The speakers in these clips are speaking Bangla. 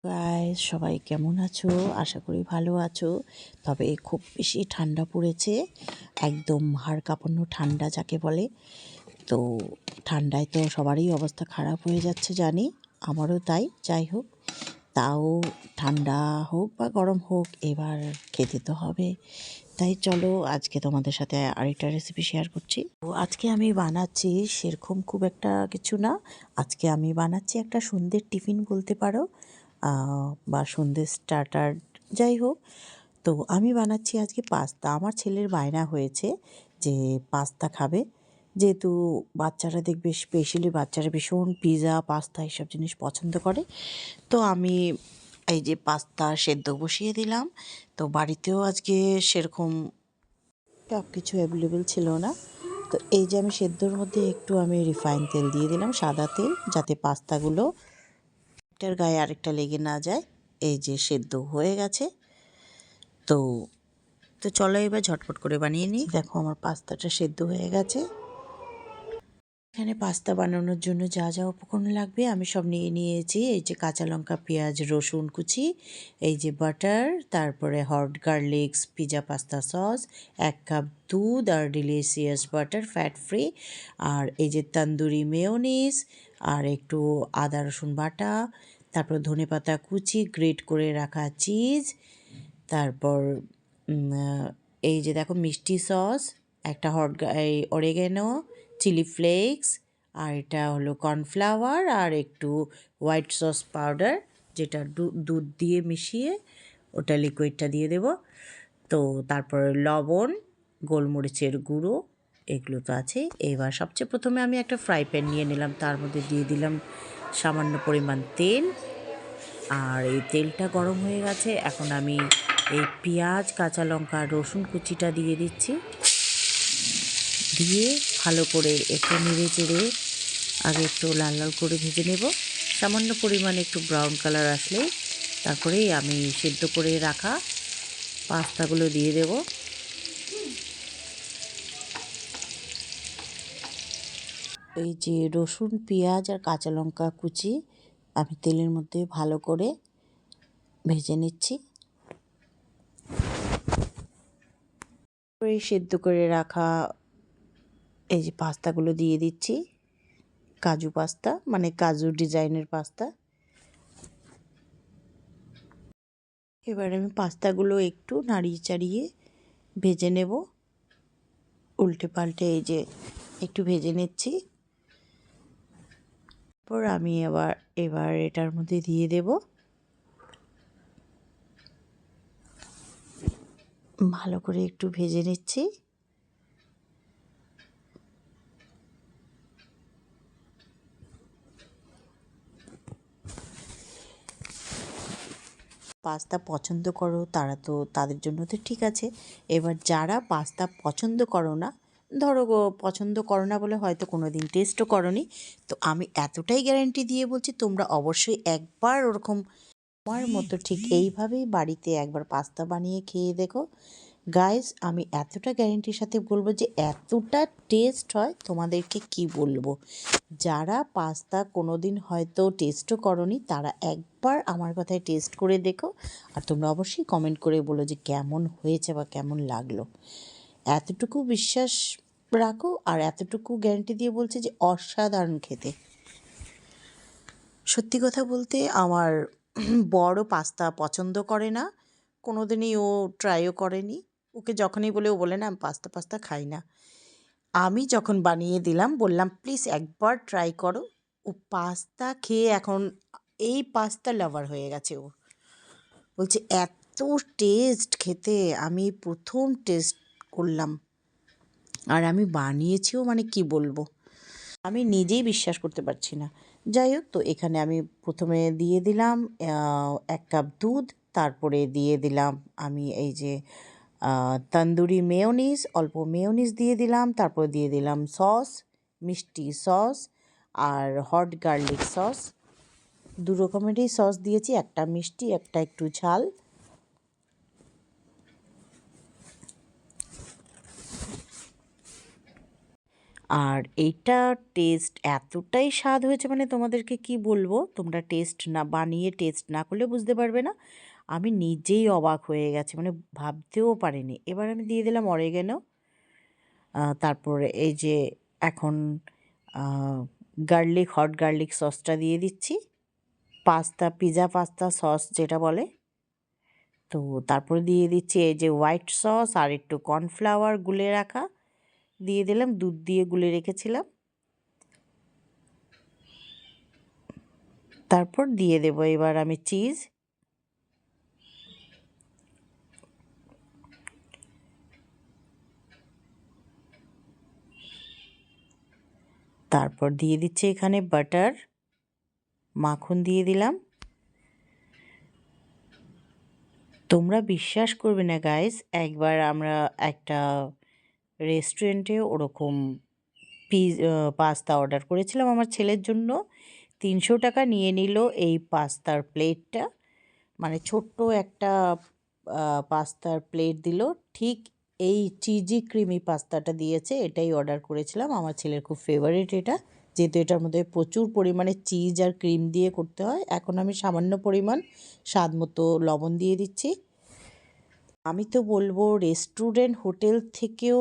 গাইস, সবাই কেমন আছো? আশা করি ভালো আছো। তবে খুব বেশি ঠান্ডা পড়েছে, একদম হাড় কাঁপানো ঠান্ডা যাকে বলে। তো ঠান্ডায় তো সবারই অবস্থা খারাপ হয়ে যাচ্ছে জানি, আমারও তাই। যাই হোক, তাও ঠান্ডা হোক বা গরম হোক, এবার খেতে তো হবে। তাই চলো আজকে তোমাদের সাথে আরেকটা রেসিপি শেয়ার করছি। তো আজকে আমি বানাচ্ছি সেরকম খুব একটা কিছু না। আজকে আমি বানাচ্ছি একটা সন্ধ্যের টিফিন বলতে পারো, বা সন্ধ্যের স্টার্টার, যাই হোক। তো আমি বানাচ্ছি আজকে পাস্তা। আমার ছেলের বায়না হয়েছে যে পাস্তা খাবে, যেহেতু বাচ্চারা দেখবে, স্পেশালি বাচ্চারা ভীষণ পিৎজা পাস্তা এসব জিনিস পছন্দ করে। তো আমি এই যে পাস্তা সেদ্ধ বসিয়ে দিলাম। তো বাড়িতেও আজকে সেরকম সব কিছু অ্যাভেলেবেল ছিল না। তো এই যে আমি সেদ্ধর মধ্যে একটু আমি রিফাইন তেল দিয়ে দিলাম, সাদা তেল, যাতে পাস্তাগুলো একটার গায়ে আরেকটা লেগে না যায়। এই যে সেদ্ধ হয়ে গেছে। তো তো চলো এবার ঝটপট করে বানিয়ে নিই। দেখো আমার পাস্তাটা সেদ্ধ হয়ে গেছে। এখানে পাস্তা বানানোর জন্য যা যা উপকরণ লাগবে আমি সব নিয়ে নিয়েছি। এই যে কাঁচা লঙ্কা, পেঁয়াজ, রসুন কুচি, এই যে বাটার, তারপরে hot garlics, pizza pasta sauce, 1 cup দুধ আর ডিলিশিয়াস বাটার ফ্যাট ফ্রি, আর এই যে তন্দুরি মেয়োনিজ, আর একটু আদা রসুন বাটা, তারপর ধনেপাতা কুচি, গ্রেট করে রাখা চিজ, তারপর এই যে দেখো মিষ্টি সস, একটা এই অরিগ্যানো, চিলি ফ্লেক্স, আর এটা হলো কর্নফ্লাওয়ার, আর একটু হোয়াইট সস পাউডার, যেটা দুধ দিয়ে মিশিয়ে ওটা লিকুইডটা দিয়ে দেব। তো তারপর লবণ, গোলমরিচের গুঁড়ো, এগুলো তো আছে। এবার সবচেয়ে প্রথমে আমি একটা ফ্রাই প্যান নিয়ে নিলাম, তার মধ্যে দিয়ে দিলাম সামান্য পরিমাণ তেল। আর এই তেলটা গরম হয়ে গেছে, এখন আমি এই পেঁয়াজ, কাঁচা লঙ্কা, রসুন কুচিটা দিয়ে দিচ্ছি। দিয়ে ভালো করে একটু নেড়ে চেড়ে আগে একটু লাল লাল করে ভেজে নেব। সামান্য পরিমাণে একটু ব্রাউন কালার আসলে তারপরেই আমি সেদ্ধ করে রাখা পাস্তাগুলো দিয়ে দেব। এই যে রসুন, পেঁয়াজ আর কাঁচা লঙ্কা কুচি আমি তেলের মধ্যে ভালো করে ভেজে নিচ্ছি। সেদ্ধ করে রাখা এই যে পাস্তাগুলো দিয়ে দিচ্ছি, কাজু পাস্তা, মানে কাজু ডিজাইনের পাস্তা। এবার আমি পাস্তাগুলো একটু নাড়িয়ে চাড়িয়ে ভেজে নেব, উল্টে পাল্টে এই যে একটু ভেজে নিচ্ছি। তারপর আমি এবার এটার মধ্যে দিয়ে দেব, ভালো করে একটু ভেজে নিচ্ছি। পাস্তা পছন্দ করো তারা তো, তাদের জন্য তো ঠিক আছে। এবার যারা পাস্তা পছন্দ করো না, ধরো পছন্দ করো না বলে হয়তো কোনো দিন টেস্টও করোনি, তো আমি এতটাই গ্যারান্টি দিয়ে বলছি তোমরা অবশ্যই একবার ওরকম আমার মতো ঠিক এইভাবেই বাড়িতে একবার পাস্তা বানিয়ে খেয়ে দেখো। গাইস, আমি এতটা গ্যারেন্টির সাথে বলবো যে এতটা টেস্ট হয় তোমাদেরকে কি বলবো। যারা পাস্তা কোনো দিন হয়তো টেস্টও করনি তারা একবার আমার কথায় টেস্ট করে দেখো, আর তোমরা অবশ্যই কমেন্ট করে বলো যে কেমন হয়েছে বা কেমন লাগলো। এতটুকু বিশ্বাস রাখো আর এতটুকু গ্যারেন্টি দিয়ে বলছে যে অসাধারণ খেতে। সত্যি কথা বলতে আমার বড় পাস্তা পছন্দ করে না, কোনো দিনই ও ট্রাইও করেনি। ওকে যখনই বলে ও বলে না আমি পাস্তা পাস্তা খাই না। আমি যখন বানিয়ে দিলাম বললাম প্লিজ একবার ট্রাই করো, ও পাস্তা খেয়ে এখন এই পাস্তা লাভার হয়ে গেছে। ও বলছে এত টেস্ট খেতে, আমি প্রথম টেস্ট করলাম আর আমি বানিয়েছিও, মানে কি বলবো, আমি নিজেই বিশ্বাস করতে পারছি না। যাই হোক, তো এখানে আমি প্রথমে দিয়ে দিলাম 1 কাপ দুধ, তারপরে দিয়ে দিলাম আমি এই যে তন্দুরি মেয়োনিজ, অল্প মেয়োনিজ দিয়ে দিলাম, তারপর দিয়ে দিলাম সস, মিষ্টি সস আর হট গার্লিক সস। 2 রকমেরই সস দিয়েছি, একটা মিষ্টি একটা একটু ঝাল। আর এইটা টেস্ট এতটাই স্বাদ হয়েছে, মানে তোমাদেরকে কি বলবো, তোমরা টেস্ট না বানিয়ে টেস্ট না করলে বুঝতে পারবে না। আমি নিজেই অবাক হয়ে গেছি, মানে ভাবতেও পারিনি। এবার আমি দিয়ে দিলাম অরিগ্যানো। তারপরে এই যে এখন হট গার্লিক সসটা দিয়ে দিচ্ছি, পিৎজা পাস্তা সস যেটা বলে। তো তারপরে দিয়ে দিচ্ছি এই যে হোয়াইট সস আর একটু কর্নফ্লাওয়ার গুলে রাখা দিয়ে দিলাম, দুধ দিয়ে গুলে রেখেছিলাম। তারপর দিয়ে দেবো এবার আমি চিজ। তারপর দিয়ে দিচ্ছি এখানে বাটার, মাখন দিয়ে দিলাম। তোমরা বিশ্বাস করবে না গাইস, একবার আমরা একটা রেস্টুরেন্টে ওরকম পাস্তা অর্ডার করেছিলাম আমার ছেলের জন্য। 300 টাকা নিয়ে নিল এই পাস্তার প্লেটটা, মানে ছোট্ট একটা পাস্তার প্লেট দিল। ঠিক এই চিজি ক্রিমি পাস্তাটা দিয়েছে, এটাই অর্ডার করেছিলাম। আমার ছেলের খুব ফেভারিট এটা, যেহেতু এটার মধ্যে প্রচুর পরিমাণে চিজ আর ক্রিম দিয়ে করতে হয়। এখন আমি সামান্য পরিমাণ স্বাদ মতো লবণ দিয়ে দিচ্ছি। আমি তো বলবো রেস্টুরেন্ট হোটেল থেকেও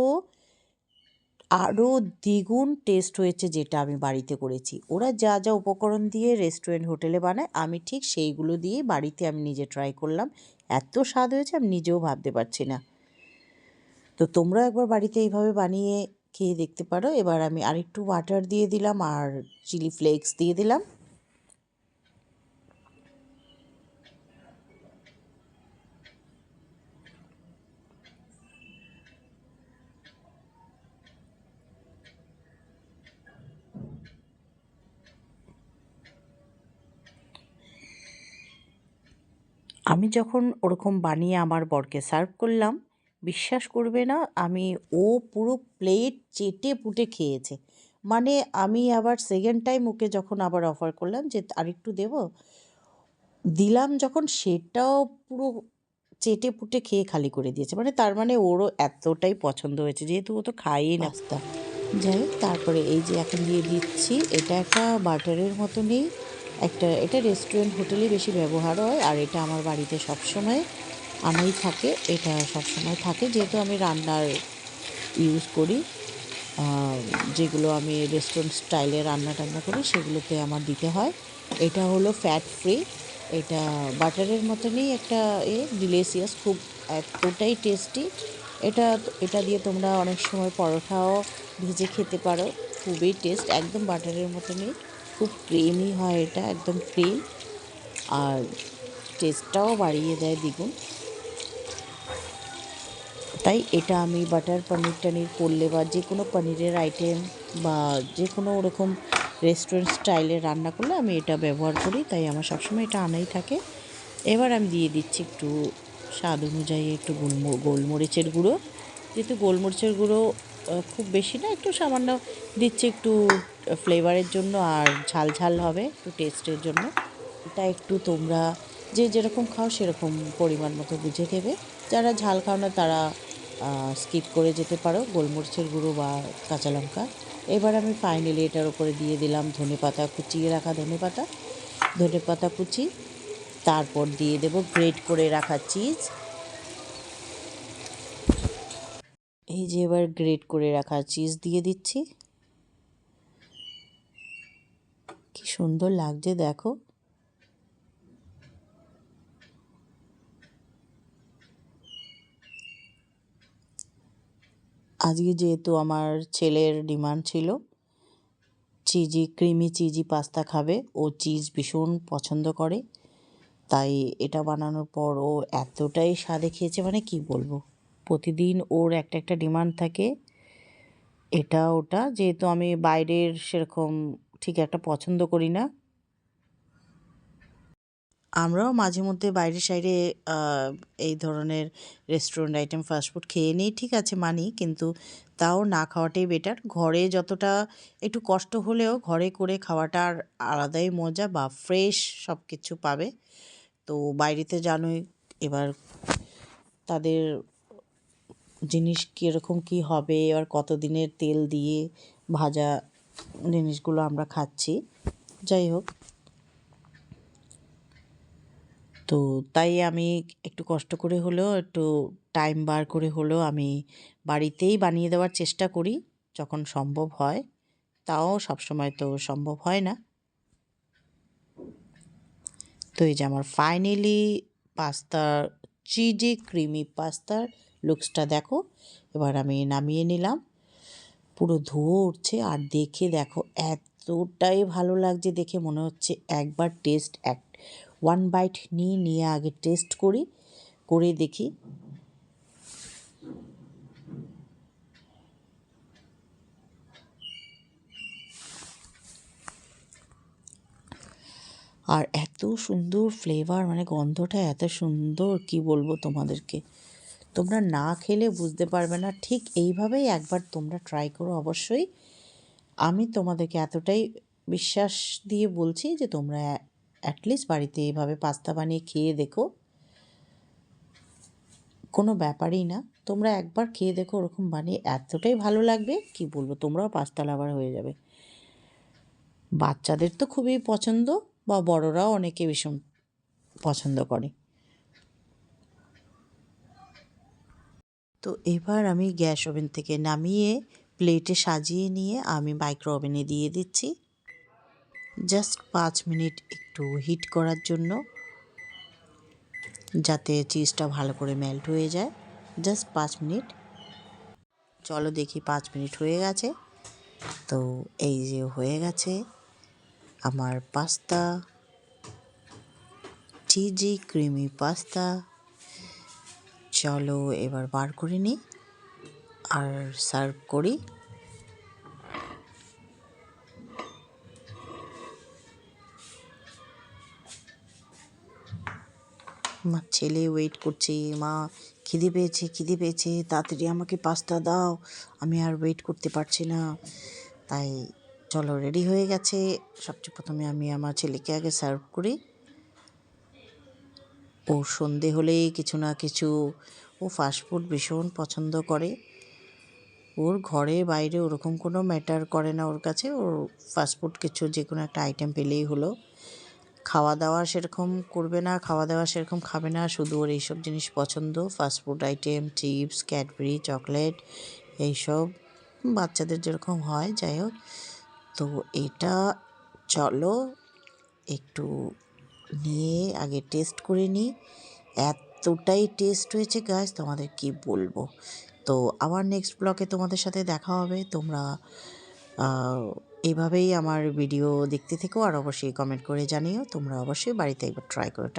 আরও দ্বিগুণ টেস্ট হয়েছে যেটা আমি বাড়িতে করেছি। ওরা যা যা উপকরণ দিয়ে রেস্টুরেন্ট হোটেলে বানায়, আমি ঠিক সেইগুলো দিয়ে বাড়িতে আমি নিজে ট্রাই করলাম। এত স্বাদ হয়েছে আমি নিজেও ভাবতে পারছি না। তো তোমরা একবার বাড়িতে এইভাবে বানিয়ে খেয়ে দেখতে পারো। এবার আমি আরেকটু বাটার দিয়ে দিলাম আর চিলি ফ্লেক্স দিয়ে দিলাম। আমি যখন ওরকম বানিয়ে আমার বরকে সার্ভ করলাম, বিশ্বাস করবে না, ও পুরো প্লেট চেটে পুটে খেয়েছে। মানে আমি আবার সেকেন্ড টাইম ওকে যখন আবার অফার করলাম যে আরেকটু দেবো, দিলাম যখন, সেটাও পুরো চেটে পুটে খেয়ে খালি করে দিয়েছে। মানে তার মানে ওরও এতটাই পছন্দ হয়েছে, যেহেতু ও তো খায়ই না পাস্তা। যাই হোক, তারপরে এই যে এখন দিয়ে দিচ্ছি, এটা একটা বাটারের মতনই একটা, এটা রেস্টুরেন্ট হোটেলে বেশি ব্যবহার হয়। আর এটা আমার বাড়িতে সবসময় আনাই থাকে, এটা সবসময় থাকে, যেহেতু আমি রান্নার ইউজ করি। যেগুলো আমি রেস্টুরেন্ট স্টাইলে রান্না টান্না করি সেগুলোতে আমার দিতে হয়। এটা হলো ফ্যাট ফ্রি, এটা বাটারের মতনই একটা ডিলিশিয়াস, খুব এতটাই টেস্টি। এটা এটা দিয়ে তোমরা অনেক সময় পরোটাও ভেজে খেতে পারো। খুবই টেস্ট, একদম বাটারের মতনই, খুব ক্রিমি হয় এটা, একদম ক্রিম। আর টেস্টটাও বাড়িয়ে দেয় দ্বিগুণ। তাই এটা আমি বাটার পনির টনির করলে বা যে কোনো পনিরের আইটেম বা যে কোনো ওরকম রেস্টুরেন্ট স্টাইলে রান্না করলে আমি এটা ব্যবহার করি, তাই আমার সবসময় এটা আনাই থাকে। এবার আমি দিয়ে দিচ্ছি একটু স্বাদ অনুযায়ী একটু গোলমরিচের গুঁড়ো। যেহেতু গোলমরিচের গুঁড়ো খুব বেশি না, একটু সামান্য দিচ্ছি একটু ফ্লেভারের জন্য, আর ঝাল ঝাল হবে একটু টেস্টের জন্য। এটা একটু তোমরা যে যেরকম খাও সেরকম পরিমাণ মতো বুঝে দেবে। যারা ঝাল খাও না তারা স্কিপ করে যেতে পারো গোলমরিচের গুঁড়ো বা কাঁচা লঙ্কা। এবার আমি ফাইনালি এটার উপরে দিয়ে দিলাম ধনেপাতা, কুচিয়ে রাখা ধনেপাতা কুচি। তারপর দিয়ে দেব গ্রেট করে রাখা চিজ। এই যে এবার গ্রেট করে রাখা চিজ দিয়ে দিচ্ছি। কি সুন্দর লাগছে দেখো। আজকে যেহেতু আমার ছেলের ডিমান্ড ছিল ক্রিমি চিজি পাস্তা খাবে, ও চিজ ভীষণ পছন্দ করে, তাই এটা বানানোর পর ও এতটাই স্বাদে খেয়েছে, মানে কি বলবো। প্রতিদিন ওর একটা একটা ডিমান্ড থাকে, এটা ওটা, যেহেতু আমি বাইরের সেরকম ঠিক একটা পছন্দ করি না। আমরাও মাঝে মধ্যে বাইরে সাইডে এই ধরনের রেস্টুরেন্ট আইটেম ফাস্টফুড খেয়ে নিই, ঠিক আছে মানি, কিন্তু তাও না খাওয়াটাই বেটার। ঘরে যতটা একটু কষ্ট হলেও ঘরে করে খাওয়াটার আলাদাই মজা, বা ফ্রেশ সব কিছু পাবে। তো বাইরেতে জানোই এবার তাদের জিনিস কীরকম কী হবে, এবার কত দিনের তেল দিয়ে ভাজা জিনিসগুলো আমরা খাচ্ছি। যাই হোক, তো তাই আমি একটু কষ্ট করে হলেও, একটু টাইম বার করে হলেও আমি বাড়িতেই বানিয়ে দেওয়ার চেষ্টা করি যখন সম্ভব হয়। তাও সবসময় তো সম্ভব হয় না। তো এই যে আমার ফাইনালি পাস্তার, চিজি ক্রিমি পাস্তার লুকসটা দেখো। এবার আমি নামিয়ে নিলাম। পুরো ধুয়ো উঠছে, আর দেখে দেখো এতটাই ভালো লাগছে, দেখে মনে হচ্ছে একবার ওয়ান বাইট নিয়ে আগে টেস্ট করি, করে দেখি। আর এত সুন্দর ফ্লেভার, মানে গন্ধটা এত সুন্দর, কি বলবো তোমাদেরকে। তোমরা না খেলে বুঝতে পারবে না। ঠিক এইভাবেই একবার তোমরা ট্রাই করো অবশ্যই। আমি তোমাদেরকে এতটাই বিশ্বাস দিয়ে বলছি যে তোমরা অ্যাটলিস্ট বাড়িতে এইভাবে পাস্তা বানিয়ে খেয়ে দেখো। কোনো ব্যাপারই না, তোমরা একবার খেয়ে দেখো, ওরকম বানিয়ে এতটাই ভালো লাগবে, কি বলবো, তোমরাও পাস্তা লাভার হয়ে যাবে। বাচ্চাদের তো খুবই পছন্দ, বা বড়রাও অনেকে ভীষণ পছন্দ করে। তো এবার আমি গ্যাস ওভেন থেকে নামিয়ে প্লেটে সাজিয়ে নিয়ে আমি মাইক্রো ওভেনে দিয়ে দিচ্ছি, জাস্ট 5 মিনিট একটু হিট করার জন্য, যাতে চিজটা ভালো করে মেল্ট হয়ে যায়। Just 5 minute. চলো দেখি 5 মিনিট হয়ে গেছে। তো এই যে হয়ে গেছে আমার পাস্তা, চিজি ক্রিমি পাস্তা। চলো এবার বার করে নিই আর সার্ভ করি। আমার ছেলে ওয়েট করছে, মা খিদে পেয়েছে, খিদে পেয়েছে, তাড়াতাড়ি আমাকে পাস্তা দাও, আমি আর ওয়েট করতে পারছি না। তাই চলো, রেডি হয়ে গেছে। সবচেয়ে প্রথমে আমি আমার ছেলেকে আগে সার্ভ করি। ও সন্ধে হলেই কিছু না কিছু, ও ফাস্টফুড ভীষণ পছন্দ করে। ওর ঘরে বাইরে ওরকম কোনো ম্যাটার করে না ওর কাছে, ওর ফাস্টফুড কিছু যে কোনো একটা আইটেম পেলেই হলো। খাওয়া দাওয়া সেরকম করবে না, খাওয়া দাওয়া সেরকম খাবে না, শুধু ওর এইসব জিনিস পছন্দ, fast food item, chips, Cadbury, chocolate, এইসব বাচ্চাদের যেরকম হয়। যাই হোক, তো এটা চলো একটু নিয়ে আগে টেস্ট করে নিই। এতটাই টেস্ট হয়েছে গাইস, তোমাদের কি বলবো। তো আবার নেক্সট ব্লগে তোমাদের সাথে দেখা হবে। তোমরা এইভাবেই আমার ভিডিও দেখতে থেকো, আর অবশ্যই কমেন্ট করে জানিও। তোমরা অবশ্যই বাড়িতে একবার ট্রাই করে